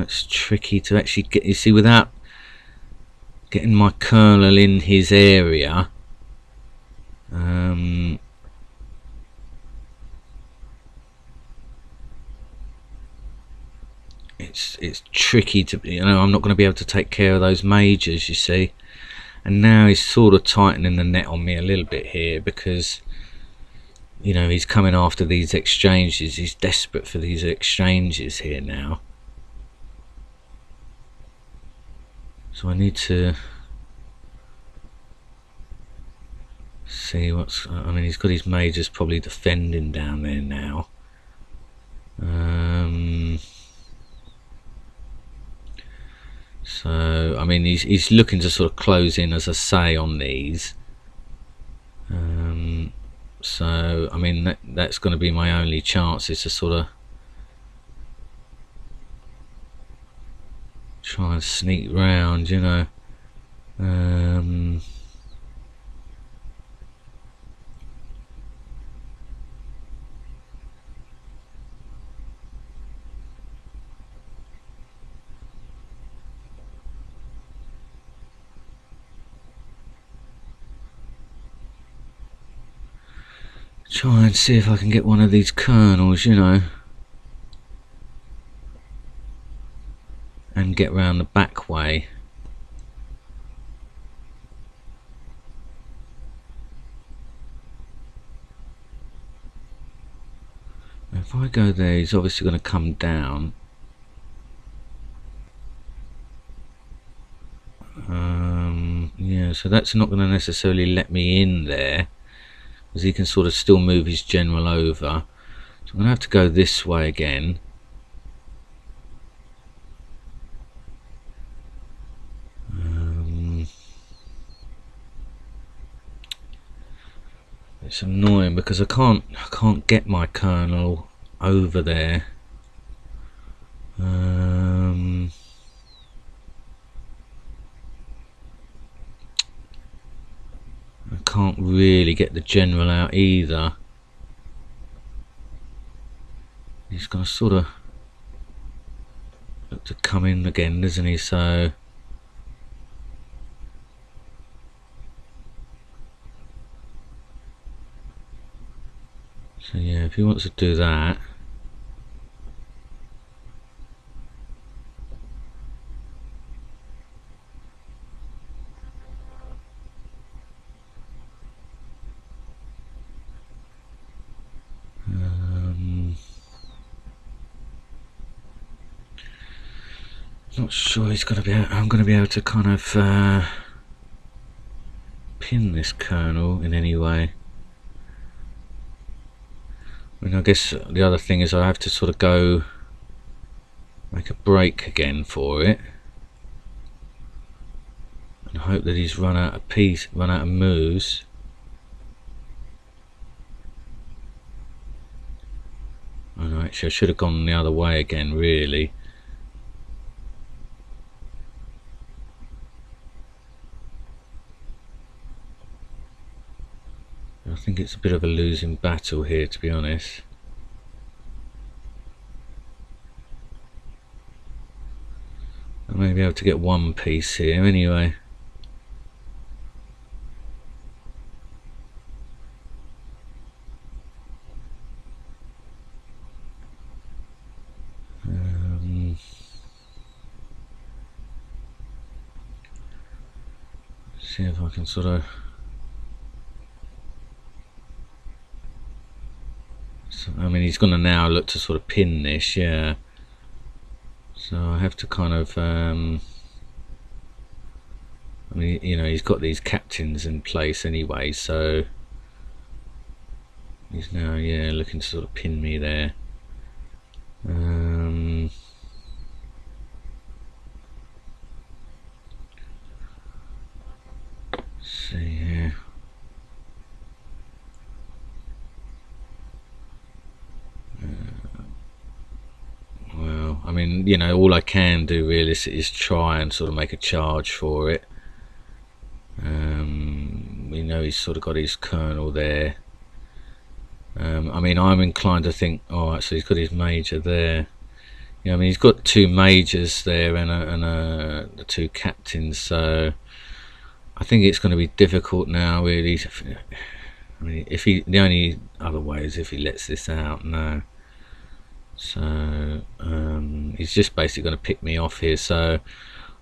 it's tricky to actually get. You see, without getting my kernel in his area, it's tricky to, you know. I'm not going to be able to take care of those majors, you see. and now he's sort of tightening the net on me a little bit here, because you know, he's coming after these exchanges. He's desperate for these exchanges here now. So I need to see what's... I mean, he's got his majors probably defending down there now. So, I mean, he's looking to sort of close in, as I say, on these. So, I mean, that's going to be my only chance, is to sort of try and sneak round, you know. Try and see if I can get one of these kernels, you know, and get round the back way. If I go there, he's obviously going to come down. Yeah, so that's not going to necessarily let me in there, because he can sort of still move his general over. So I'm going to have to go this way again. It's annoying because I can't get my colonel over there. I can't really get the general out either. He's gonna sort of look to come in again, doesn't he? So yeah, if he wants to do that, not sure he's gonna be able, I'm gonna be able to kind of pin this colonel in any way. I mean, I guess the other thing is I have to sort of go make a break again for it, and hope that he's run out of moves. Oh no, actually I should have gone the other way again, really. I think it's a bit of a losing battle here, to be honest. I may be able to get one piece here anyway. See if I can sort of... I mean, he's going to now look to sort of pin this, yeah. So I have to kind of, I mean, you know, he's got these captains in place anyway, so he's now, yeah, looking to sort of pin me there. See here. Well, I mean, you know, all I can do really is try and sort of make a charge for it. We know he's sort of got his colonel there. I mean, I'm inclined to think, oh, so he's got his major there. Yeah, I mean, he's got two majors there and the two captains, so I think it's going to be difficult now, really. I mean, if he, the only other way is if he lets this out. No. So he's just basically going to pick me off here. So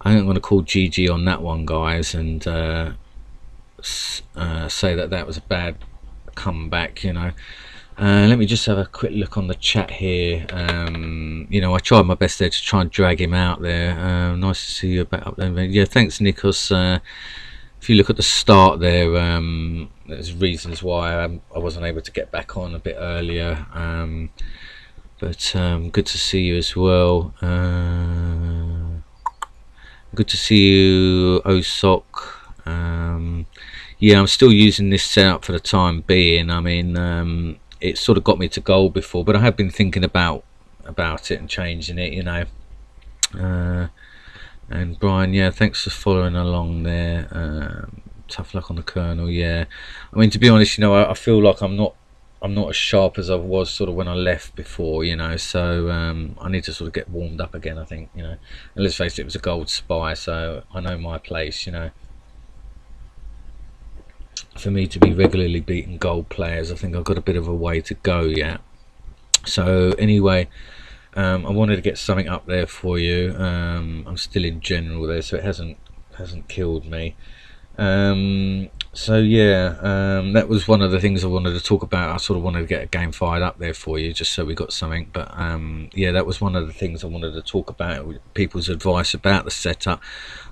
I think I'm going to call GG on that one, guys, and say that that was a bad comeback, you know. Let me just have a quick look on the chat here. You know, I tried my best there to try and drag him out there. Nice to see you back up there. Yeah, thanks, Nikos. If you look at the start there, there's reasons why I wasn't able to get back on a bit earlier. But good to see you as well. Good to see you, Osok. Yeah, I'm still using this setup for the time being. I mean, it sort of got me to goal before, but I have been thinking about it and changing it, you know. And Brian, yeah, thanks for following along there. Tough luck on the Colonel. Yeah, I mean, to be honest, you know, I feel like I'm not as sharp as I was sort of when I left before, you know. So I need to sort of get warmed up again, I think, you know. And let's face it, it was a gold spy, so I know my place, you know. For me to be regularly beating gold players, I think I've got a bit of a way to go yet. So anyway, I wanted to get something up there for you. I'm still in general there, so it hasn't killed me. So yeah, that was one of the things I wanted to talk about. I sort of wanted to get a game fired up there for you, just so we got something. But yeah, that was one of the things I wanted to talk about, with people's advice about the setup.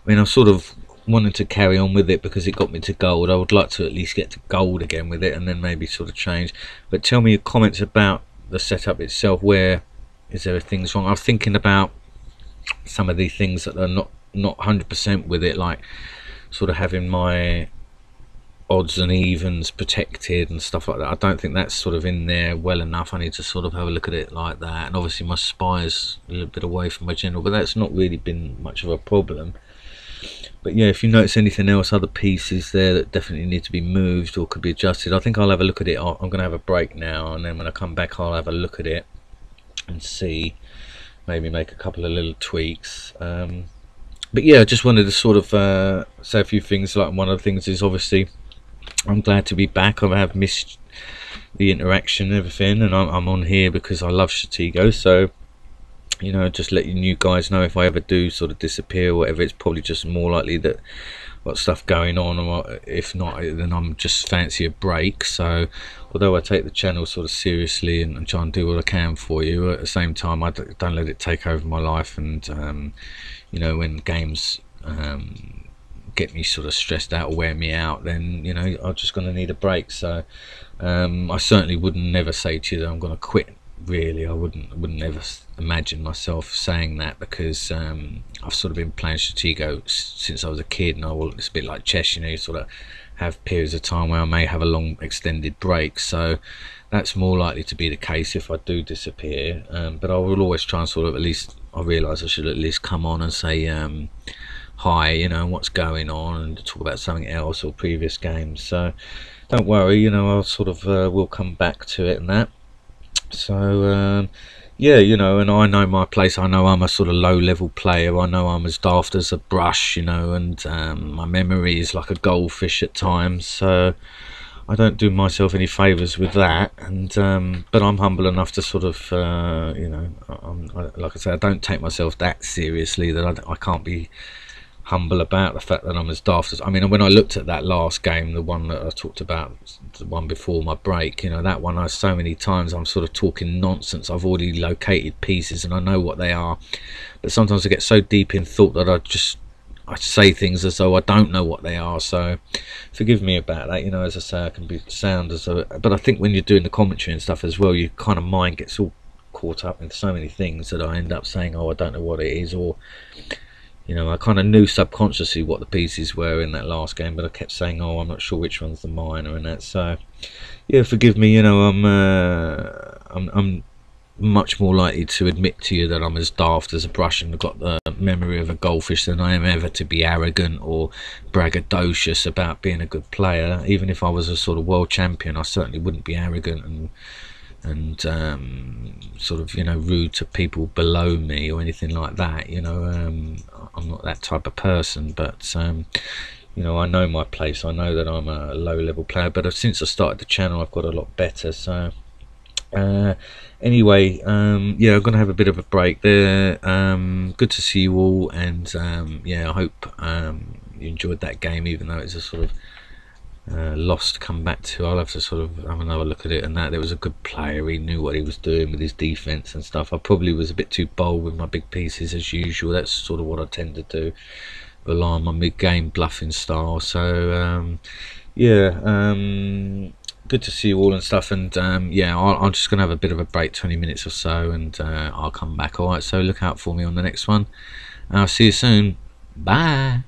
I mean, I sort of wanted to carry on with it because it got me to gold. I would like to at least get to gold again with it, and then maybe sort of change. But tell me your comments about the setup itself. Where is there things wrong? I'm thinking about some of these things that are not 100% with it, like sort of having my odds and evens protected and stuff like that. I don't think that's sort of in there well enough. I need to sort of have a look at it like that. And obviously my spies a little bit away from my general, but that's not really been much of a problem. But yeah, if you notice anything else, other pieces there that definitely need to be moved or could be adjusted, I think I'll have a look at it. I'm going to have a break now, and then when I come back I'll have a look at it and see, maybe make a couple of little tweaks. But yeah, I just wanted to sort of say a few things. Like, one of the things is, obviously I'm glad to be back. I have missed the interaction and everything, and I'm on here because I love Stratego. So, you know, just letting you guys know, if I ever do sort of disappear or whatever, it's probably just more likely that I've got stuff going on, or if not, then I'm just fancy a break. So although I take the channel sort of seriously and try and do what I can for you, at the same time I don't let it take over my life. And you know, when games get me sort of stressed out or wear me out, then, you know, I'm just going to need a break. So I certainly wouldn't never say to you that I'm going to quit. Really, I wouldn't ever imagine myself saying that, because I've sort of been playing Stratego since I was a kid, and it's a bit like chess, you know, you sort of have periods of time where I may have a long extended break. So that's more likely to be the case if I do disappear. But I will always try and sort of, at least I realise I should at least come on and say hi, you know, what's going on, and talk about something else or previous games. So don't worry, you know, I'll sort of will come back to it and that. So yeah, you know, and I know my place. I know I'm a sort of low level player. I know I'm as daft as a brush, you know, and my memory is like a goldfish at times. So I don't do myself any favours with that. And but I'm humble enough to sort of you know, like I say, I don't take myself that seriously that I can't be humble about the fact that I'm as daft as, I mean, when I looked at that last game, the one that I talked about, the one before my break, you know, that one, I so many times I'm sort of talking nonsense. I've already located pieces and I know what they are, but sometimes I get so deep in thought that I say things as though I don't know what they are. So forgive me about that, you know. As I say, I can sound as though, but I think when you're doing the commentary and stuff as well, your kind of mind gets all caught up in so many things that I end up saying, oh, I don't know what it is, or, you know, I kind of knew subconsciously what the pieces were in that last game, but I kept saying, oh, I'm not sure which one's the minor and that. So yeah, forgive me, you know. I'm much more likely to admit to you that I'm as daft as a brush and got the memory of a goldfish than I am ever to be arrogant or braggadocious about being a good player. Even if I was a sort of world champion, I certainly wouldn't be arrogant and sort of, you know, rude to people below me or anything like that, you know. I'm not that type of person, but you know, I know my place. I know that I'm a low level player, but since I started the channel I've got a lot better. So Anyway, yeah, I'm gonna have a bit of a break there. Good to see you all, and yeah, I hope you enjoyed that game, even though it's a sort of loss to come back to. I'll have to sort of have another look at it, and that there was a good player. He knew what he was doing with his defense and stuff. I probably was a bit too bold with my big pieces as usual. That's sort of what I tend to do, rely on my mid-game bluffing style. So yeah, good to see you all and stuff, and yeah, I'm just gonna have a bit of a break, 20 minutes or so, and I'll come back. All right, so look out for me on the next one. I'll see you soon. Bye.